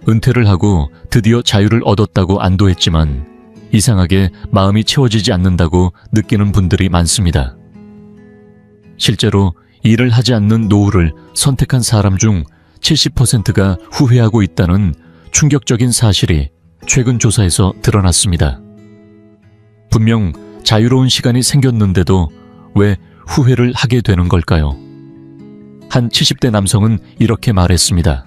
은퇴를 하고 드디어 자유를 얻었다고 안도했지만 이상하게 마음이 채워지지 않는다고 느끼는 분들이 많습니다. 실제로 일을 하지 않는 노후를 선택한 사람 중 70%가 후회하고 있다는 충격적인 사실이 최근 조사에서 드러났습니다. 분명 자유로운 시간이 생겼는데도 왜 후회를 하게 되는 걸까요? 한 70대 남성은 이렇게 말했습니다.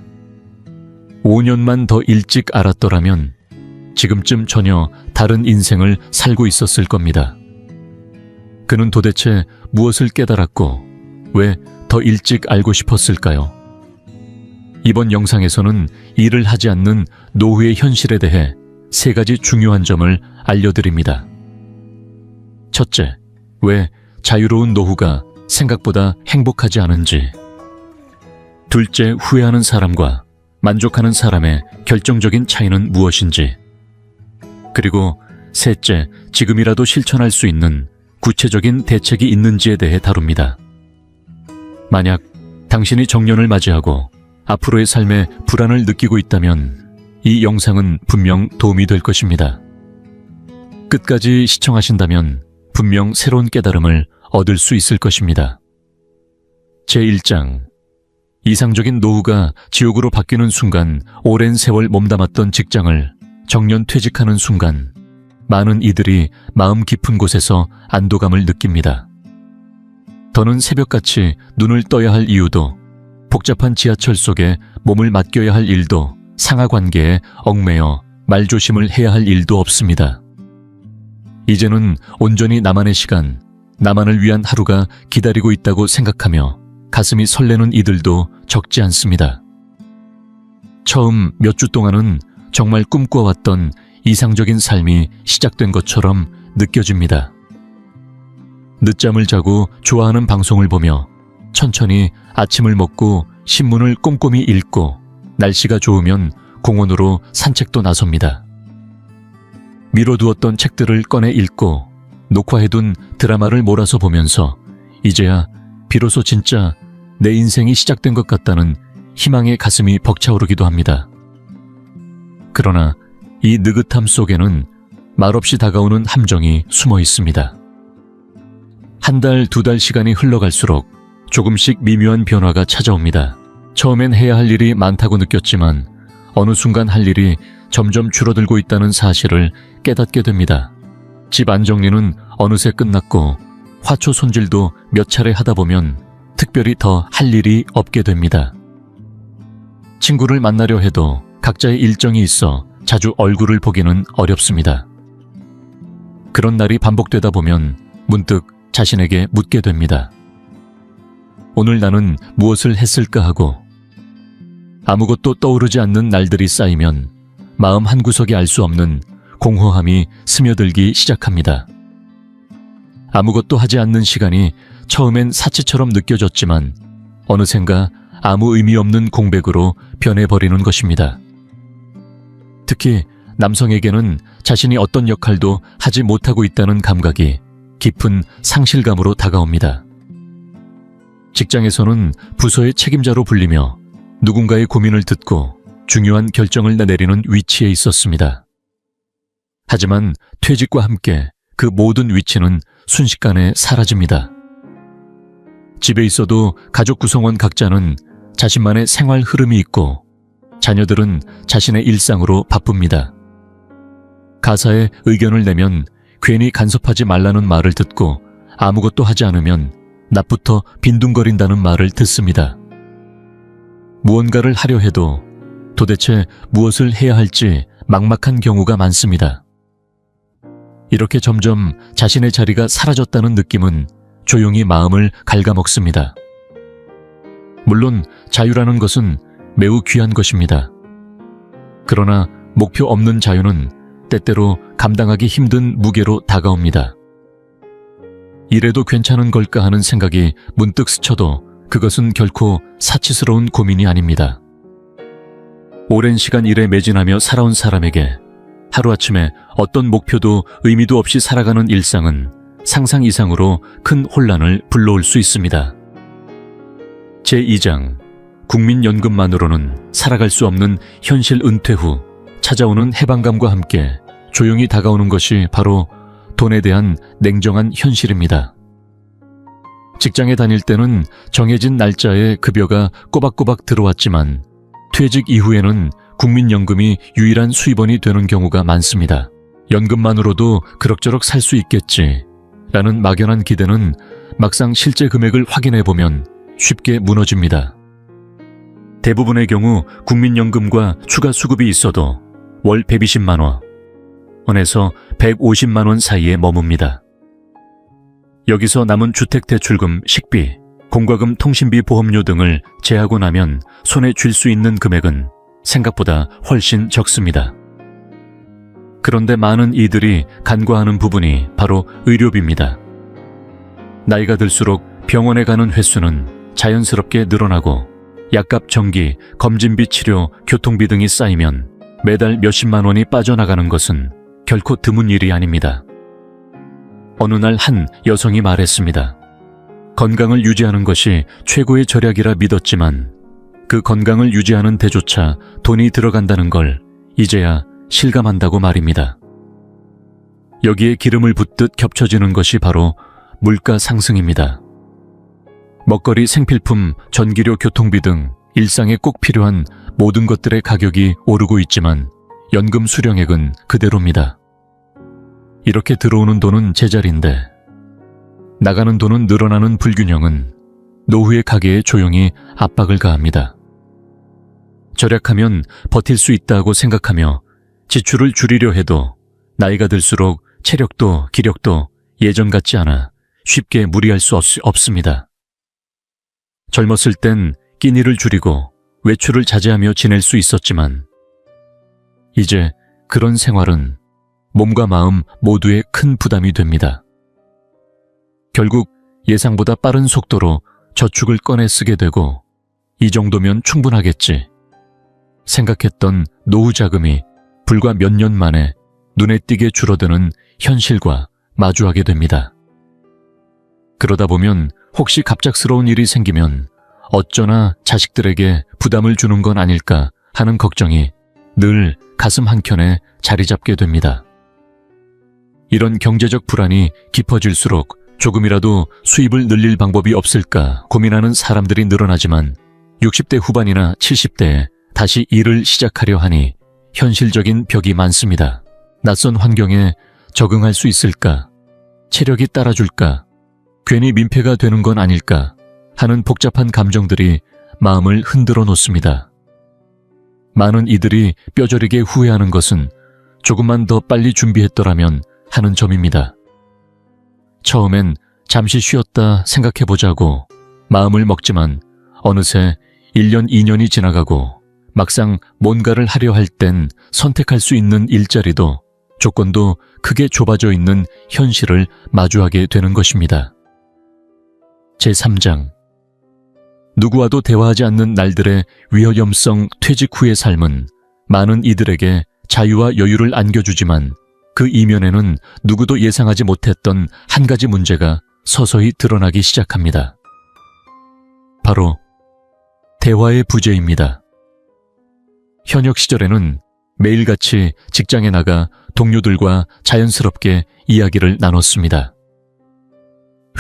5년만 더 일찍 알았더라면 지금쯤 전혀 다른 인생을 살고 있었을 겁니다. 그는 도대체 무엇을 깨달았고 왜 더 일찍 알고 싶었을까요? 이번 영상에서는 일을 하지 않는 노후의 현실에 대해 3가지 중요한 점을 알려드립니다. 첫째, 왜 자유로운 노후가 생각보다 행복하지 않은지. 둘째, 후회하는 사람과 만족하는 사람의 결정적인 차이는 무엇인지. 그리고 셋째, 지금이라도 실천할 수 있는 구체적인 대책이 있는지에 대해 다룹니다. 만약 당신이 정년을 맞이하고 앞으로의 삶에 불안을 느끼고 있다면 이 영상은 분명 도움이 될 것입니다. 끝까지 시청하신다면 분명 새로운 깨달음을 얻을 수 있을 것입니다. 제1장, 이상적인 노후가 지옥으로 바뀌는 순간 오랜 세월 몸담았던 직장을 정년 퇴직하는 순간 많은 이들이 마음 깊은 곳에서 안도감을 느낍니다. 더는 새벽같이 눈을 떠야 할 이유도 복잡한 지하철 속에 몸을 맡겨야 할 일도 상하관계에 얽매여 말조심을 해야 할 일도 없습니다. 이제는 온전히 나만의 시간, 나만을 위한 하루가 기다리고 있다고 생각하며 가슴이 설레는 이들도 적지 않습니다. 처음 몇 주 동안은 정말 꿈꿔왔던 이상적인 삶이 시작된 것처럼 느껴집니다. 늦잠을 자고 좋아하는 방송을 보며 천천히 아침을 먹고 신문을 꼼꼼히 읽고 날씨가 좋으면 공원으로 산책도 나섭니다. 미뤄두었던 책들을 꺼내 읽고 녹화해둔 드라마를 몰아서 보면서 이제야 비로소 진짜 내 인생이 시작된 것 같다는 희망의 가슴이 벅차오르기도 합니다. 그러나 이 느긋함 속에는 말없이 다가오는 함정이 숨어 있습니다. 한 달, 2달 시간이 흘러갈수록 조금씩 미묘한 변화가 찾아옵니다. 처음엔 해야 할 일이 많다고 느꼈지만 어느 순간 할 일이 점점 줄어들고 있다는 사실을 깨닫게 됩니다. 집 안정리는 어느새 끝났고 화초 손질도 몇 차례 하다 보면 특별히 더 할 일이 없게 됩니다. 친구를 만나려 해도 각자의 일정이 있어 자주 얼굴을 보기는 어렵습니다. 그런 날이 반복되다 보면 문득 자신에게 묻게 됩니다. 오늘 나는 무엇을 했을까 하고 아무것도 떠오르지 않는 날들이 쌓이면 마음 한구석에 알 수 없는 공허함이 스며들기 시작합니다. 아무것도 하지 않는 시간이 처음엔 사치처럼 느껴졌지만 어느샌가 아무 의미 없는 공백으로 변해버리는 것입니다. 특히 남성에게는 자신이 어떤 역할도 하지 못하고 있다는 감각이 깊은 상실감으로 다가옵니다. 직장에서는 부서의 책임자로 불리며 누군가의 고민을 듣고 중요한 결정을 내리는 위치에 있었습니다. 하지만 퇴직과 함께 그 모든 위치는 순식간에 사라집니다. 집에 있어도 가족 구성원 각자는 자신만의 생활 흐름이 있고 자녀들은 자신의 일상으로 바쁩니다. 가사에 의견을 내면 괜히 간섭하지 말라는 말을 듣고 아무것도 하지 않으면 낮부터 빈둥거린다는 말을 듣습니다. 무언가를 하려 해도 도대체 무엇을 해야 할지 막막한 경우가 많습니다. 이렇게 점점 자신의 자리가 사라졌다는 느낌은 조용히 마음을 갉아먹습니다. 물론 자유라는 것은 매우 귀한 것입니다. 그러나 목표 없는 자유는 때때로 감당하기 힘든 무게로 다가옵니다. 이래도 괜찮은 걸까 하는 생각이 문득 스쳐도 그것은 결코 사치스러운 고민이 아닙니다. 오랜 시간 일에 매진하며 살아온 사람에게 하루아침에 어떤 목표도 의미도 없이 살아가는 일상은 상상 이상으로 큰 혼란을 불러올 수 있습니다. 제2장, 국민연금만으로는 살아갈 수 없는 현실 은퇴 후 찾아오는 해방감과 함께 조용히 다가오는 것이 바로 돈에 대한 냉정한 현실입니다. 직장에 다닐 때는 정해진 날짜에 급여가 꼬박꼬박 들어왔지만 퇴직 이후에는 국민연금이 유일한 수입원이 되는 경우가 많습니다. 연금만으로도 그럭저럭 살 수 있겠지 라는 막연한 기대는 막상 실제 금액을 확인해보면 쉽게 무너집니다. 대부분의 경우 국민연금과 추가 수급이 있어도 월 120만 원에서 150만 원 사이에 머뭅니다. 여기서 남은 주택대출금, 식비, 공과금, 통신비, 보험료 등을 제하고 나면 손에 쥘 수 있는 금액은 생각보다 훨씬 적습니다. 그런데 많은 이들이 간과하는 부분이 바로 의료비입니다. 나이가 들수록 병원에 가는 횟수는 자연스럽게 늘어나고 약값, 전기, 검진비, 치료, 교통비 등이 쌓이면 매달 몇십만 원이 빠져나가는 것은 결코 드문 일이 아닙니다. 어느 날 한 여성이 말했습니다. 건강을 유지하는 것이 최고의 절약이라 믿었지만 그 건강을 유지하는 데조차 돈이 들어간다는 걸 이제야 실감한다고 말입니다. 여기에 기름을 붓듯 겹쳐지는 것이 바로 물가 상승입니다. 먹거리, 생필품, 전기료, 교통비 등 일상에 꼭 필요한 모든 것들의 가격이 오르고 있지만 연금 수령액은 그대로입니다. 이렇게 들어오는 돈은 제자리인데 나가는 돈은 늘어나는 불균형은 노후의 가계에 조용히 압박을 가합니다. 절약하면 버틸 수 있다고 생각하며 지출을 줄이려 해도 나이가 들수록 체력도 기력도 예전 같지 않아 쉽게 무리할 수 없습니다. 젊었을 땐 끼니를 줄이고 외출을 자제하며 지낼 수 있었지만 이제 그런 생활은 몸과 마음 모두에 큰 부담이 됩니다. 결국 예상보다 빠른 속도로 저축을 꺼내 쓰게 되고 이 정도면 충분하겠지 생각했던 노후 자금이 불과 몇 년 만에 눈에 띄게 줄어드는 현실과 마주하게 됩니다. 그러다 보면 혹시 갑작스러운 일이 생기면 어쩌나 자식들에게 부담을 주는 건 아닐까 하는 걱정이 늘 가슴 한켠에 자리 잡게 됩니다. 이런 경제적 불안이 깊어질수록 조금이라도 수입을 늘릴 방법이 없을까 고민하는 사람들이 늘어나지만 60대 후반이나 70대에 다시 일을 시작하려 하니 현실적인 벽이 많습니다. 낯선 환경에 적응할 수 있을까? 체력이 따라줄까? 괜히 민폐가 되는 건 아닐까? 하는 복잡한 감정들이 마음을 흔들어 놓습니다. 많은 이들이 뼈저리게 후회하는 것은 조금만 더 빨리 준비했더라면 하는 점입니다. 처음엔 잠시 쉬었다 생각해보자고 마음을 먹지만 어느새 1년, 2년이 지나가고 막상 뭔가를 하려 할 땐 선택할 수 있는 일자리도 조건도 크게 좁아져 있는 현실을 마주하게 되는 것입니다. 제3장 누구와도 대화하지 않는 날들의 위허염성 퇴직 후의 삶은 많은 이들에게 자유와 여유를 안겨주지만 그 이면에는 누구도 예상하지 못했던 한 가지 문제가 서서히 드러나기 시작합니다. 바로 대화의 부재입니다. 현역 시절에는 매일같이 직장에 나가 동료들과 자연스럽게 이야기를 나눴습니다.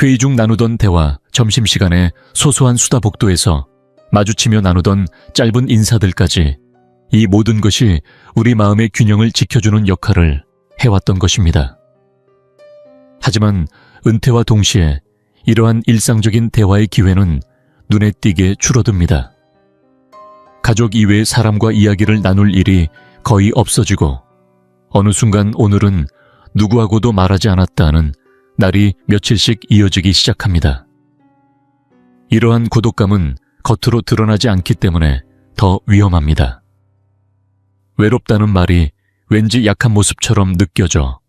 회의 중 나누던 대화, 점심시간에 소소한 수다 복도에서 마주치며 나누던 짧은 인사들까지 이 모든 것이 우리 마음의 균형을 지켜주는 역할을 해왔던 것입니다. 하지만 은퇴와 동시에 이러한 일상적인 대화의 기회는 눈에 띄게 줄어듭니다. 가족 이외의 사람과 이야기를 나눌 일이 거의 없어지고 어느 순간 오늘은 누구하고도 말하지 않았다는 날이 며칠씩 이어지기 시작합니다. 이러한 고독감은 겉으로 드러나지 않기 때문에 더 위험합니다. 외롭다는 말이 왠지 약한 모습처럼 느껴져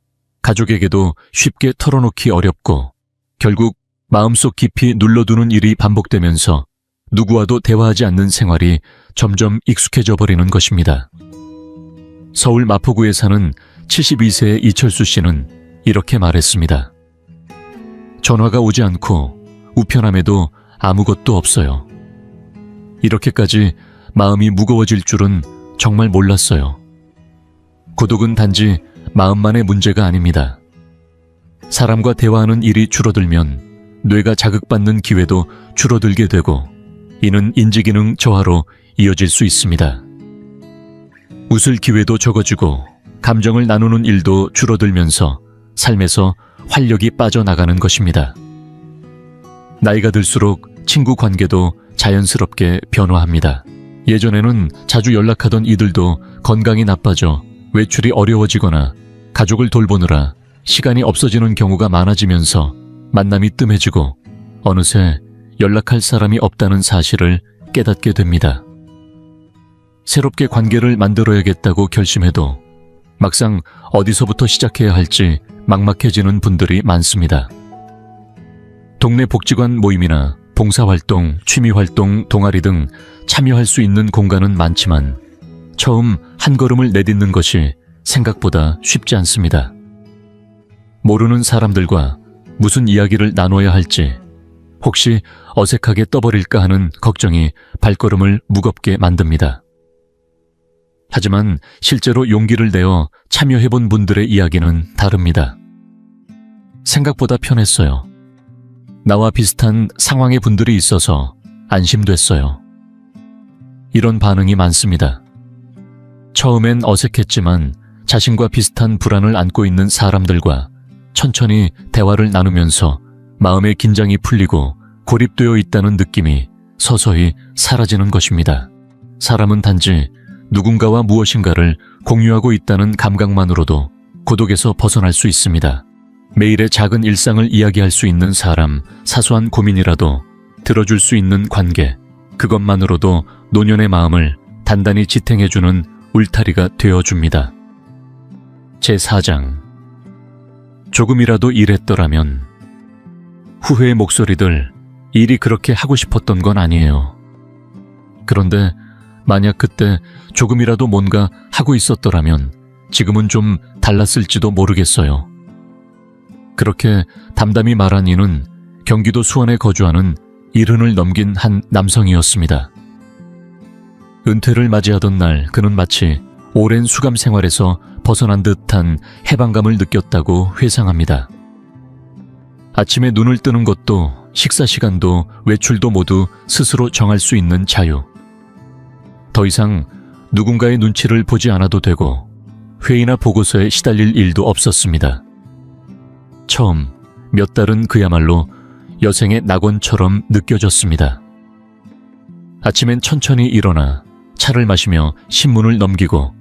가족에게도 쉽게 털어놓기 어렵고 결국 마음속 깊이 눌러두는 일이 반복되면서 누구와도 대화하지 않는 생활이 점점 익숙해져 버리는 것입니다. 서울 마포구에 사는 72세의 이철수 씨는 이렇게 말했습니다. 전화가 오지 않고 우편함에도 아무것도 없어요. 이렇게까지 마음이 무거워질 줄은 정말 몰랐어요. 고독은 단지 마음만의 문제가 아닙니다. 사람과 대화하는 일이 줄어들면 뇌가 자극받는 기회도 줄어들게 되고 이는 인지기능 저하로 이어질 수 있습니다. 웃을 기회도 적어지고 감정을 나누는 일도 줄어들면서 삶에서 활력이 빠져나가는 것입니다. 나이가 들수록 친구 관계도 자연스럽게 변화합니다. 예전에는 자주 연락하던 이들도 건강이 나빠져 외출이 어려워지거나 가족을 돌보느라 시간이 없어지는 경우가 많아지면서 만남이 뜸해지고 어느새 연락할 사람이 없다는 사실을 깨닫게 됩니다. 새롭게 관계를 만들어야겠다고 결심해도 막상 어디서부터 시작해야 할지 막막해지는 분들이 많습니다. 동네 복지관 모임이나 봉사활동, 취미활동, 동아리 등 참여할 수 있는 공간은 많지만 처음 한 걸음을 내딛는 것이 생각보다 쉽지 않습니다. 모르는 사람들과 무슨 이야기를 나눠야 할지, 혹시 어색하게 떠버릴까 하는 걱정이 발걸음을 무겁게 만듭니다. 하지만 실제로 용기를 내어 참여해본 분들의 이야기는 다릅니다. 생각보다 편했어요. 나와 비슷한 상황의 분들이 있어서 안심됐어요. 이런 반응이 많습니다. 처음엔 어색했지만 자신과 비슷한 불안을 안고 있는 사람들과 천천히 대화를 나누면서 마음의 긴장이 풀리고 고립되어 있다는 느낌이 서서히 사라지는 것입니다. 사람은 단지 누군가와 무엇인가를 공유하고 있다는 감각만으로도 고독에서 벗어날 수 있습니다. 매일의 작은 일상을 이야기할 수 있는 사람, 사소한 고민이라도 들어줄 수 있는 관계, 그것만으로도 노년의 마음을 단단히 지탱해주는 울타리가 되어줍니다. 제4장. 조금이라도 일했더라면. 후회의 목소리들, 일이 그렇게 하고 싶었던 건 아니에요. 그런데 만약 그때 조금이라도 뭔가 하고 있었더라면 지금은 좀 달랐을지도 모르겠어요. 그렇게 담담히 말한 이는 경기도 수원에 거주하는 70을 넘긴 한 남성이었습니다. 은퇴를 맞이하던 날 그는 마치 오랜 수감 생활에서 벗어난 듯한 해방감을 느꼈다고 회상합니다. 아침에 눈을 뜨는 것도 식사 시간도 외출도 모두 스스로 정할 수 있는 자유. 더 이상 누군가의 눈치를 보지 않아도 되고 회의나 보고서에 시달릴 일도 없었습니다. 처음 몇 달은 그야말로 여생의 낙원처럼 느껴졌습니다. 아침엔 천천히 일어나 차를 마시며 신문을 넘기고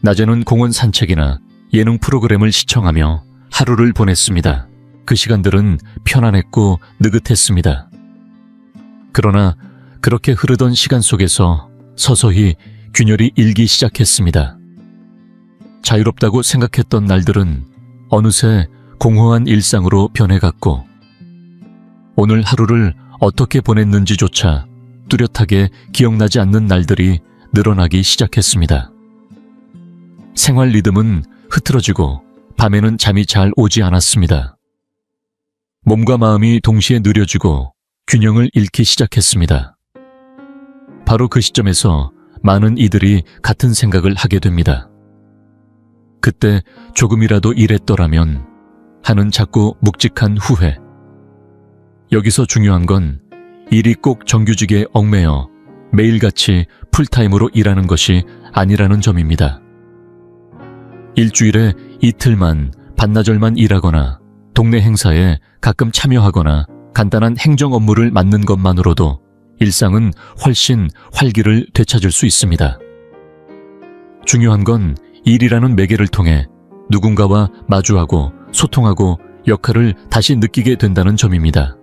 낮에는 공원 산책이나 예능 프로그램을 시청하며 하루를 보냈습니다. 그 시간들은 편안했고 느긋했습니다. 그러나 그렇게 흐르던 시간 속에서 서서히 균열이 일기 시작했습니다. 자유롭다고 생각했던 날들은 어느새 공허한 일상으로 변해갔고 오늘 하루를 어떻게 보냈는지조차 뚜렷하게 기억나지 않는 날들이 늘어나기 시작했습니다. 생활 리듬은 흐트러지고 밤에는 잠이 잘 오지 않았습니다. 몸과 마음이 동시에 느려지고 균형을 잃기 시작했습니다. 바로 그 시점에서 많은 이들이 같은 생각을 하게 됩니다. 그때 조금이라도 일했더라면 하는 자꾸 묵직한 후회. 여기서 중요한 건 일이 꼭 정규직에 얽매여 매일같이 풀타임으로 일하는 것이 아니라는 점입니다. 일주일에 이틀만 반나절만 일하거나 동네 행사에 가끔 참여하거나 간단한 행정 업무를 맡는 것만으로도 일상은 훨씬 활기를 되찾을 수 있습니다. 중요한 건 일이라는 매개를 통해 누군가와 마주하고 소통하고 역할을 다시 느끼게 된다는 점입니다.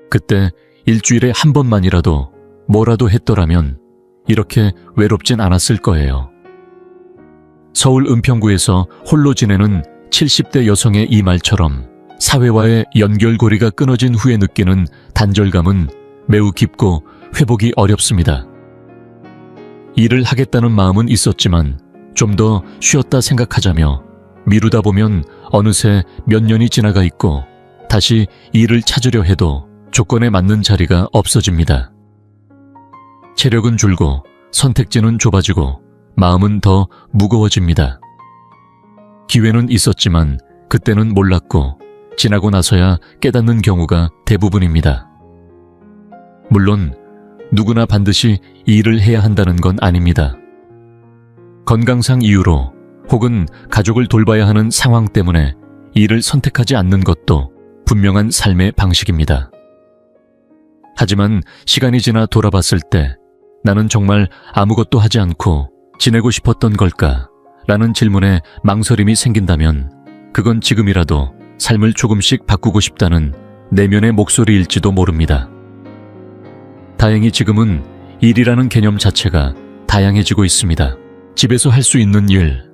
그때 일주일에 한 번만이라도 뭐라도 했더라면 이렇게 외롭진 않았을 거예요. 서울 은평구에서 홀로 지내는 70대 여성의 이 말처럼 사회와의 연결고리가 끊어진 후에 느끼는 단절감은 매우 깊고 회복이 어렵습니다. 일을 하겠다는 마음은 있었지만 좀 더 쉬었다 생각하자며 미루다 보면 어느새 몇 년이 지나가 있고 다시 일을 찾으려 해도 조건에 맞는 자리가 없어집니다. 체력은 줄고 선택지는 좁아지고 마음은 더 무거워집니다. 기회는 있었지만 그때는 몰랐고 지나고 나서야 깨닫는 경우가 대부분입니다. 물론 누구나 반드시 이 일을 해야 한다는 건 아닙니다. 건강상 이유로 혹은 가족을 돌봐야 하는 상황 때문에 이 일을 선택하지 않는 것도 분명한 삶의 방식입니다. 하지만 시간이 지나 돌아봤을 때 나는 정말 아무것도 하지 않고 지내고 싶었던 걸까? 라는 질문에 망설임이 생긴다면 그건 지금이라도 삶을 조금씩 바꾸고 싶다는 내면의 목소리일지도 모릅니다. 다행히 지금은 일이라는 개념 자체가 다양해지고 있습니다. 집에서 할 수 있는 일,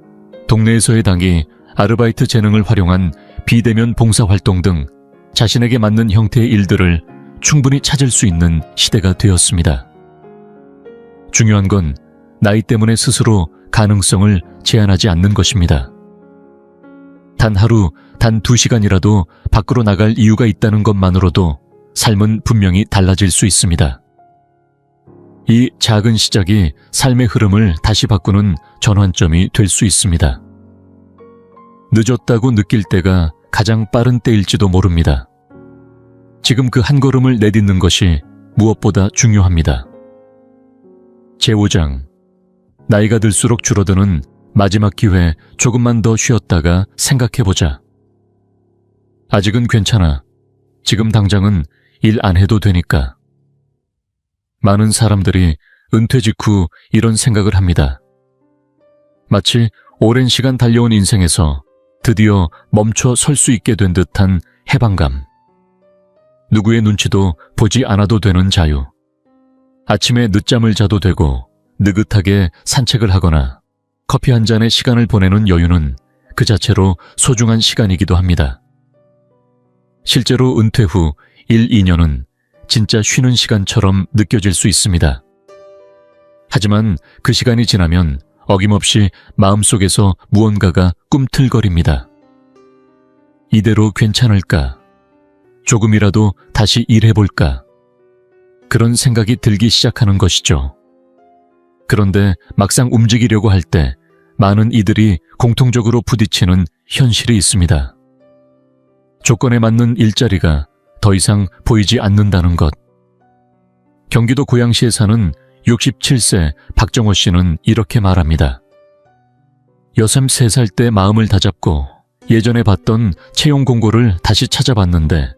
동네에서의 당이, 아르바이트 재능을 활용한 비대면 봉사활동 등 자신에게 맞는 형태의 일들을 충분히 찾을 수 있는 시대가 되었습니다. 중요한 건 나이 때문에 스스로 가능성을 제한하지 않는 것입니다. 단 하루, 단 2시간이라도 밖으로 나갈 이유가 있다는 것만으로도 삶은 분명히 달라질 수 있습니다. 이 작은 시작이 삶의 흐름을 다시 바꾸는 전환점이 될 수 있습니다. 늦었다고 느낄 때가 가장 빠른 때일지도 모릅니다. 지금 그 한 걸음을 내딛는 것이 무엇보다 중요합니다. 제5장, 나이가 들수록 줄어드는 마지막 기회, 조금만 더 쉬었다가 생각해보자. 아직은 괜찮아. 지금 당장은 일 안 해도 되니까. 많은 사람들이 은퇴 직후 이런 생각을 합니다. 마치 오랜 시간 달려온 인생에서 드디어 멈춰 설 수 있게 된 듯한 해방감. 누구의 눈치도 보지 않아도 되는 자유. 아침에 늦잠을 자도 되고 느긋하게 산책을 하거나 커피 한 잔의 시간을 보내는 여유는 그 자체로 소중한 시간이기도 합니다. 실제로 은퇴 후 1, 2년은 진짜 쉬는 시간처럼 느껴질 수 있습니다. 하지만 그 시간이 지나면 어김없이 마음속에서 무언가가 꿈틀거립니다. 이대로 괜찮을까? 조금이라도 다시 일해볼까? 그런 생각이 들기 시작하는 것이죠. 그런데 막상 움직이려고 할 때 많은 이들이 공통적으로 부딪히는 현실이 있습니다. 조건에 맞는 일자리가 더 이상 보이지 않는다는 것. 경기도 고양시에 사는 67세 박정호 씨는 이렇게 말합니다. 63살 때 마음을 다잡고 예전에 봤던 채용 공고를 다시 찾아봤는데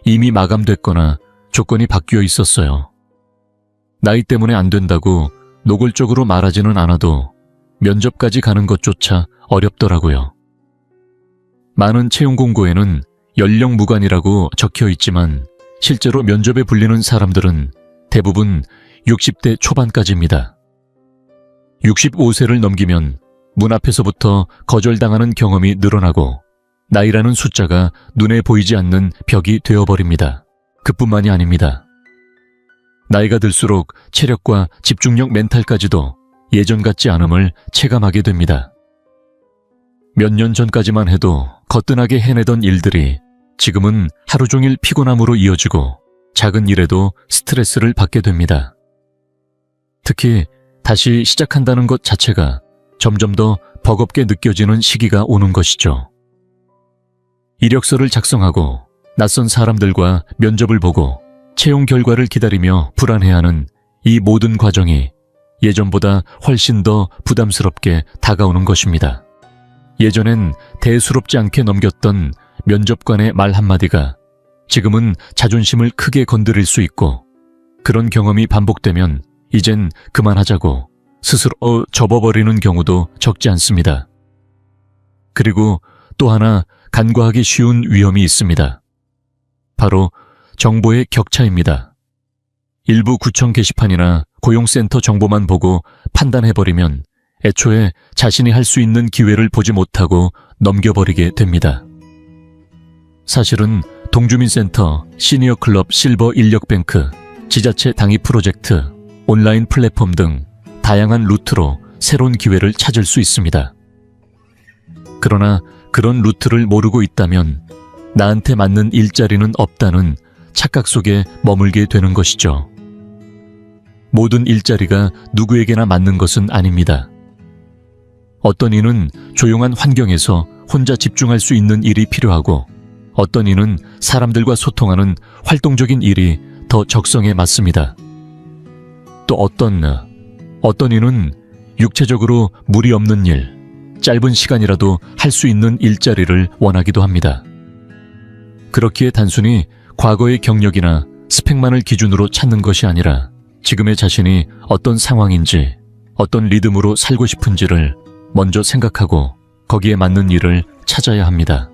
이미 마감됐거나 조건이 바뀌어 있었어요. 나이 때문에 안 된다고 노골적으로 말하지는 않아도 면접까지 가는 것조차 어렵더라고요. 많은 채용 공고에는 연령 무관이라고 적혀 있지만 실제로 면접에 불리는 사람들은 대부분 60대 초반까지입니다. 65세를 넘기면 문 앞에서부터 거절당하는 경험이 늘어나고 나이라는 숫자가 눈에 보이지 않는 벽이 되어버립니다. 그뿐만이 아닙니다. 나이가 들수록 체력과 집중력 멘탈까지도 예전 같지 않음을 체감하게 됩니다. 몇 년 전까지만 해도 거뜬하게 해내던 일들이 지금은 하루 종일 피곤함으로 이어지고 작은 일에도 스트레스를 받게 됩니다. 특히 다시 시작한다는 것 자체가 점점 더 버겁게 느껴지는 시기가 오는 것이죠. 이력서를 작성하고 낯선 사람들과 면접을 보고 채용 결과를 기다리며 불안해하는 이 모든 과정이 예전보다 훨씬 더 부담스럽게 다가오는 것입니다. 예전엔 대수롭지 않게 넘겼던 면접관의 말 한마디가 지금은 자존심을 크게 건드릴 수 있고 그런 경험이 반복되면 이젠 그만하자고 스스로 접어버리는 경우도 적지 않습니다. 그리고 또 하나 간과하기 쉬운 위험이 있습니다. 바로 정보의 격차입니다. 일부 구청 게시판이나 고용센터 정보만 보고 판단해버리면 애초에 자신이 할 수 있는 기회를 보지 못하고 넘겨버리게 됩니다. 사실은 동주민센터, 시니어클럽 실버 인력뱅크, 지자체 당입 프로젝트, 온라인 플랫폼 등 다양한 루트로 새로운 기회를 찾을 수 있습니다. 그러나 그런 루트를 모르고 있다면 나한테 맞는 일자리는 없다는 착각 속에 머물게 되는 것이죠. 모든 일자리가 누구에게나 맞는 것은 아닙니다. 어떤 이는 조용한 환경에서 혼자 집중할 수 있는 일이 필요하고, 어떤 이는 사람들과 소통하는 활동적인 일이 더 적성에 맞습니다. 또 어떤 이는 육체적으로 무리 없는 일, 짧은 시간이라도 할 수 있는 일자리를 원하기도 합니다. 그렇기에 단순히 과거의 경력이나 스펙만을 기준으로 찾는 것이 아니라 지금의 자신이 어떤 상황인지, 어떤 리듬으로 살고 싶은지를 먼저 생각하고 거기에 맞는 일을 찾아야 합니다.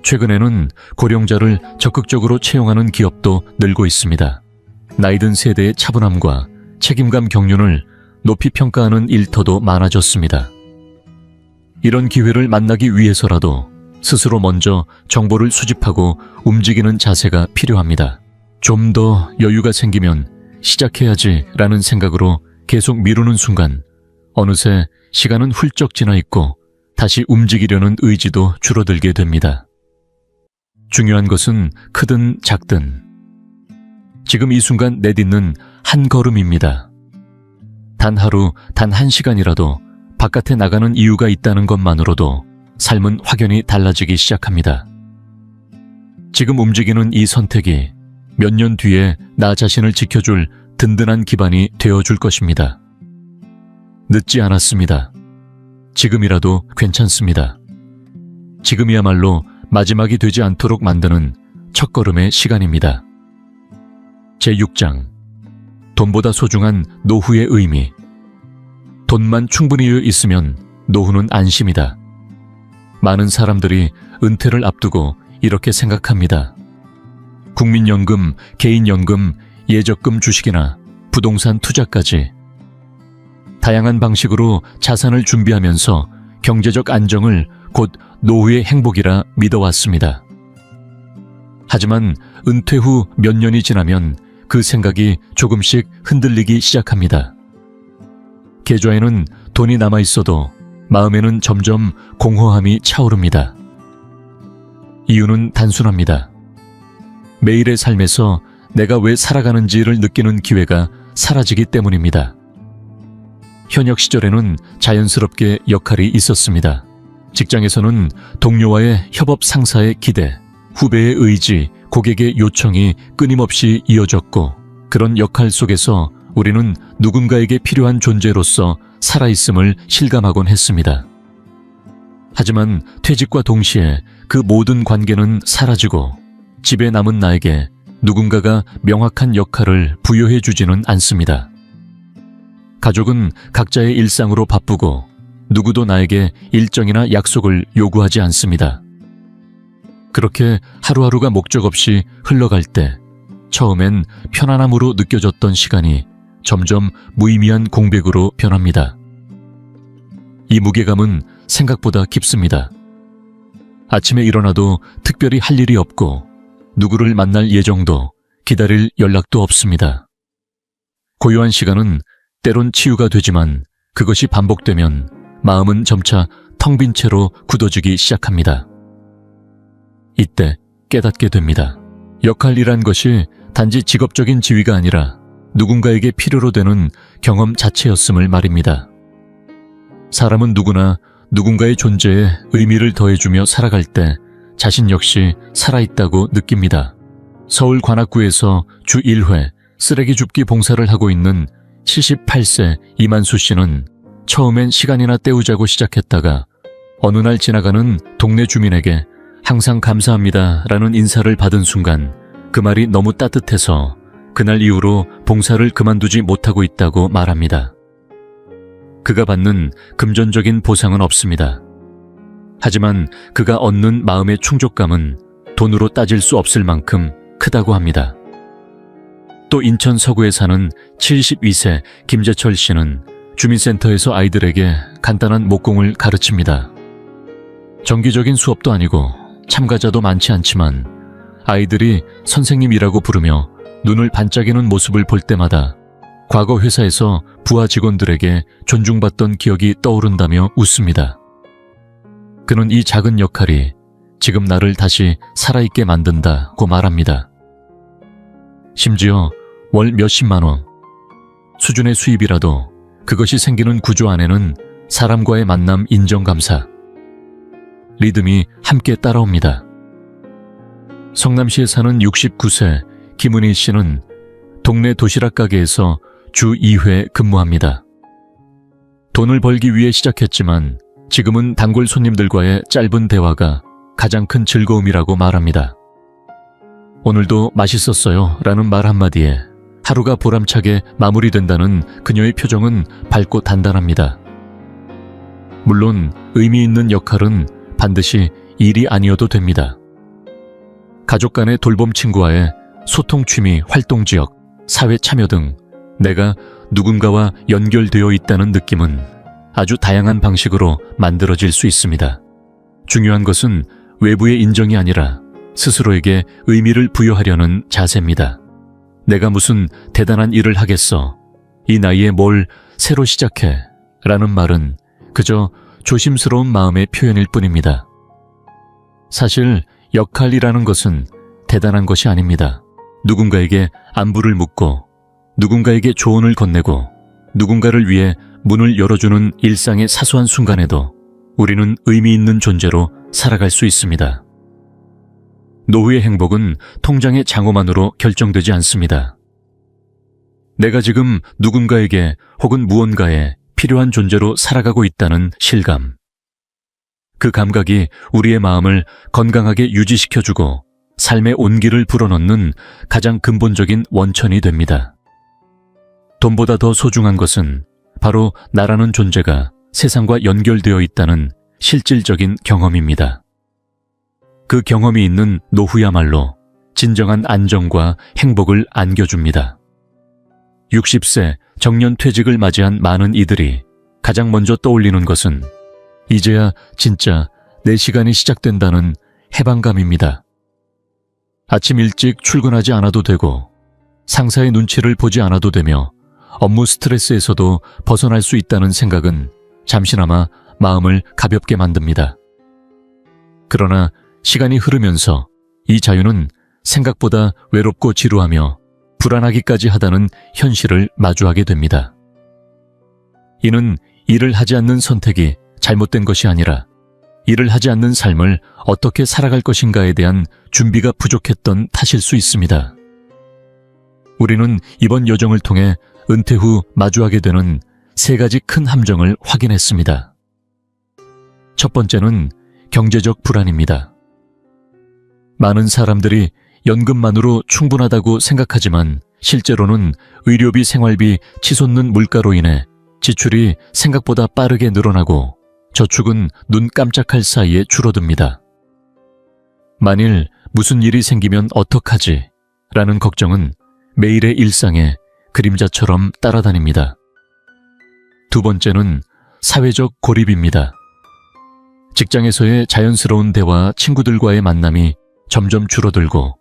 최근에는 고령자를 적극적으로 채용하는 기업도 늘고 있습니다. 나이든 세대의 차분함과 책임감 경륜을 높이 평가하는 일터도 많아졌습니다. 이런 기회를 만나기 위해서라도 스스로 먼저 정보를 수집하고 움직이는 자세가 필요합니다. 좀 더 여유가 생기면 시작해야지 라는 생각으로 계속 미루는 순간 어느새 시간은 훌쩍 지나 있고 다시 움직이려는 의지도 줄어들게 됩니다. 중요한 것은 크든 작든 지금 이 순간 내딛는 한 걸음입니다. 단 하루, 단 한 시간이라도 바깥에 나가는 이유가 있다는 것만으로도 삶은 확연히 달라지기 시작합니다. 지금 움직이는 이 선택이 몇 년 뒤에 나 자신을 지켜줄 든든한 기반이 되어줄 것입니다. 늦지 않았습니다. 지금이라도 괜찮습니다. 지금이야말로 마지막이 되지 않도록 만드는 첫걸음의 시간입니다. 제6장 돈보다 소중한 노후의 의미. 돈만 충분히 있으면 노후는 안심이다. 많은 사람들이 은퇴를 앞두고 이렇게 생각합니다. 국민연금, 개인연금, 예적금 주식이나 부동산 투자까지 다양한 방식으로 자산을 준비하면서 경제적 안정을 곧 노후의 행복이라 믿어왔습니다. 하지만 은퇴 후 몇 년이 지나면 그 생각이 조금씩 흔들리기 시작합니다. 계좌에는 돈이 남아있어도 마음에는 점점 공허함이 차오릅니다. 이유는 단순합니다. 매일의 삶에서 내가 왜 살아가는지를 느끼는 기회가 사라지기 때문입니다. 현역 시절에는 자연스럽게 역할이 있었습니다. 직장에서는 동료와의 협업, 상사의 기대, 후배의 의지, 고객의 요청이 끊임없이 이어졌고, 그런 역할 속에서 우리는 누군가에게 필요한 존재로서 살아있음을 실감하곤 했습니다. 하지만 퇴직과 동시에 그 모든 관계는 사라지고 집에 남은 나에게 누군가가 명확한 역할을 부여해 주지는 않습니다. 가족은 각자의 일상으로 바쁘고 누구도 나에게 일정이나 약속을 요구하지 않습니다. 그렇게 하루하루가 목적 없이 흘러갈 때 처음엔 편안함으로 느껴졌던 시간이 점점 무의미한 공백으로 변합니다. 이 무게감은 생각보다 깊습니다. 아침에 일어나도 특별히 할 일이 없고 누구를 만날 예정도 기다릴 연락도 없습니다. 고요한 시간은 때론 치유가 되지만 그것이 반복되면 마음은 점차 텅 빈 채로 굳어지기 시작합니다. 이때 깨닫게 됩니다. 역할이란 것이 단지 직업적인 지위가 아니라 누군가에게 필요로 되는 경험 자체였음을 말입니다. 사람은 누구나 누군가의 존재에 의미를 더해주며 살아갈 때 자신 역시 살아있다고 느낍니다. 서울 관악구에서 주 1회 쓰레기 줍기 봉사를 하고 있는 78세 이만수 씨는 처음엔 시간이나 때우자고 시작했다가 어느 날 지나가는 동네 주민에게 항상 감사합니다 라는 인사를 받은 순간 그 말이 너무 따뜻해서 그날 이후로 봉사를 그만두지 못하고 있다고 말합니다. 그가 받는 금전적인 보상은 없습니다. 하지만 그가 얻는 마음의 충족감은 돈으로 따질 수 없을 만큼 크다고 합니다. 또 인천 서구에 사는 72세 김재철 씨는 주민센터에서 아이들에게 간단한 목공을 가르칩니다. 정기적인 수업도 아니고 참가자도 많지 않지만 아이들이 선생님이라고 부르며 눈을 반짝이는 모습을 볼 때마다 과거 회사에서 부하 직원들에게 존중받던 기억이 떠오른다며 웃습니다. 그는 이 작은 역할이 지금 나를 다시 살아있게 만든다고 말합니다. 심지어 월 몇십만 원, 수준의 수입이라도 그것이 생기는 구조 안에는 사람과의 만남 인정 감사, 리듬이 함께 따라옵니다. 성남시에 사는 69세 김은희 씨는 동네 도시락 가게에서 주 2회 근무합니다. 돈을 벌기 위해 시작했지만 지금은 단골 손님들과의 짧은 대화가 가장 큰 즐거움이라고 말합니다. 오늘도 맛있었어요 라는 말 한마디에 하루가 보람차게 마무리된다는 그녀의 표정은 밝고 단단합니다. 물론 의미 있는 역할은 반드시 일이 아니어도 됩니다. 가족 간의 돌봄 친구와의 소통 취미 활동 지역, 사회 참여 등 내가 누군가와 연결되어 있다는 느낌은 아주 다양한 방식으로 만들어질 수 있습니다. 중요한 것은 외부의 인정이 아니라 스스로에게 의미를 부여하려는 자세입니다. 내가 무슨 대단한 일을 하겠어, 이 나이에 뭘 새로 시작해 라는 말은 그저 조심스러운 마음의 표현일 뿐입니다. 사실 역할이라는 것은 대단한 것이 아닙니다. 누군가에게 안부를 묻고 누군가에게 조언을 건네고 누군가를 위해 문을 열어주는 일상의 사소한 순간에도 우리는 의미 있는 존재로 살아갈 수 있습니다. 노후의 행복은 통장의 장어만으로 결정되지 않습니다. 내가 지금 누군가에게 혹은 무언가에 필요한 존재로 살아가고 있다는 실감. 그 감각이 우리의 마음을 건강하게 유지시켜주고 삶의 온기를 불어넣는 가장 근본적인 원천이 됩니다. 돈보다 더 소중한 것은 바로 나라는 존재가 세상과 연결되어 있다는 실질적인 경험입니다. 그 경험이 있는 노후야말로 진정한 안정과 행복을 안겨줍니다. 60세 정년 퇴직을 맞이한 많은 이들이 가장 먼저 떠올리는 것은 이제야 진짜 내 시간이 시작된다는 해방감입니다. 아침 일찍 출근하지 않아도 되고 상사의 눈치를 보지 않아도 되며 업무 스트레스에서도 벗어날 수 있다는 생각은 잠시나마 마음을 가볍게 만듭니다. 그러나 시간이 흐르면서 이 자유는 생각보다 외롭고 지루하며 불안하기까지 하다는 현실을 마주하게 됩니다. 이는 일을 하지 않는 선택이 잘못된 것이 아니라 일을 하지 않는 삶을 어떻게 살아갈 것인가에 대한 준비가 부족했던 탓일 수 있습니다. 우리는 이번 여정을 통해 은퇴 후 마주하게 되는 3가지 큰 함정을 확인했습니다. 첫 번째는 경제적 불안입니다. 많은 사람들이 연금만으로 충분하다고 생각하지만 실제로는 의료비, 생활비, 치솟는 물가로 인해 지출이 생각보다 빠르게 늘어나고 저축은 눈 깜짝할 사이에 줄어듭니다. 만일 무슨 일이 생기면 어떡하지? 라는 걱정은 매일의 일상에 그림자처럼 따라다닙니다. 두 번째는 사회적 고립입니다. 직장에서의 자연스러운 대화, 친구들과의 만남이 점점 줄어들고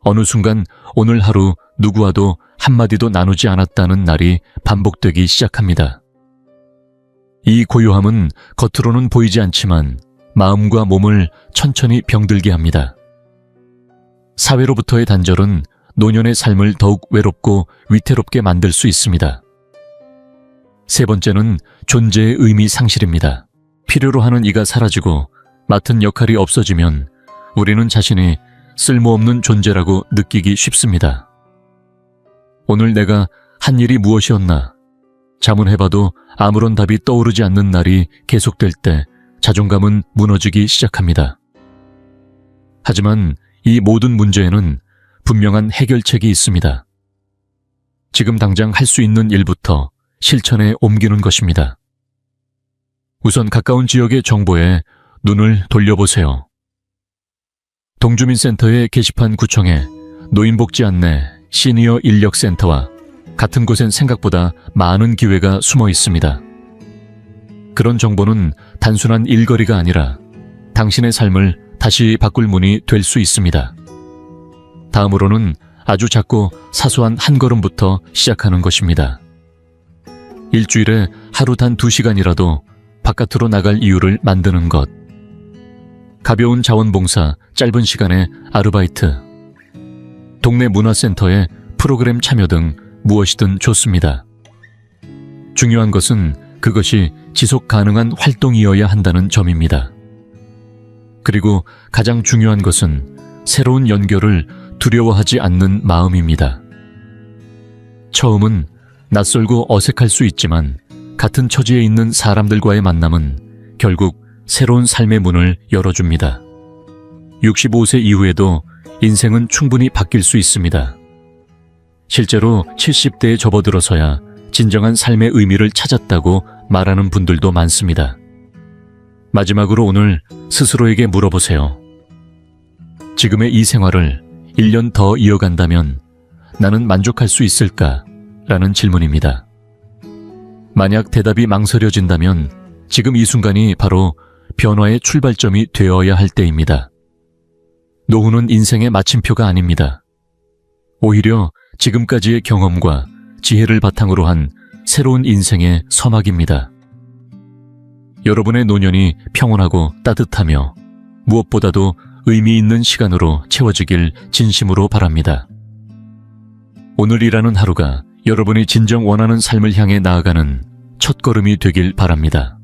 어느 순간 오늘 하루 누구와도 한마디도 나누지 않았다는 날이 반복되기 시작합니다. 이 고요함은 겉으로는 보이지 않지만 마음과 몸을 천천히 병들게 합니다. 사회로부터의 단절은 노년의 삶을 더욱 외롭고 위태롭게 만들 수 있습니다. 세 번째는 존재의 의미 상실입니다. 필요로 하는 이가 사라지고 맡은 역할이 없어지면 우리는 자신이 쓸모없는 존재라고 느끼기 쉽습니다. 오늘 내가 한 일이 무엇이었나? 자문해봐도 아무런 답이 떠오르지 않는 날이 계속될 때 자존감은 무너지기 시작합니다. 하지만 이 모든 문제에는 분명한 해결책이 있습니다. 지금 당장 할 수 있는 일부터 실천에 옮기는 것입니다. 우선 가까운 지역의 정보에 눈을 돌려보세요. 동주민센터의 게시판 구청에 노인복지 안내, 시니어 인력센터와 같은 곳엔 생각보다 많은 기회가 숨어 있습니다. 그런 정보는 단순한 일거리가 아니라 당신의 삶을 다시 바꿀 문이 될 수 있습니다. 다음으로는 아주 작고 사소한 한 걸음부터 시작하는 것입니다. 일주일에 하루 단 2시간이라도 바깥으로 나갈 이유를 만드는 것. 가벼운 자원봉사, 짧은 시간의 아르바이트, 동네 문화센터의 프로그램 참여 등 무엇이든 좋습니다. 중요한 것은 그것이 지속 가능한 활동이어야 한다는 점입니다. 그리고 가장 중요한 것은 새로운 연결을 두려워하지 않는 마음입니다. 처음은 낯설고 어색할 수 있지만 같은 처지에 있는 사람들과의 만남은 결국 새로운 삶의 문을 열어줍니다. 65세 이후에도 인생은 충분히 바뀔 수 있습니다. 실제로 70대에 접어들어서야 진정한 삶의 의미를 찾았다고 말하는 분들도 많습니다. 마지막으로 오늘 스스로에게 물어보세요. 지금의 이 생활을 1년 더 이어간다면 나는 만족할 수 있을까? 라는 질문입니다. 만약 대답이 망설여진다면 지금 이 순간이 바로 변화의 출발점이 되어야 할 때입니다. 노후는 인생의 마침표가 아닙니다. 오히려 지금까지의 경험과 지혜를 바탕으로 한 새로운 인생의 서막입니다. 여러분의 노년이 평온하고 따뜻하며 무엇보다도 의미 있는 시간으로 채워지길 진심으로 바랍니다. 오늘이라는 하루가 여러분이 진정 원하는 삶을 향해 나아가는 첫걸음이 되길 바랍니다.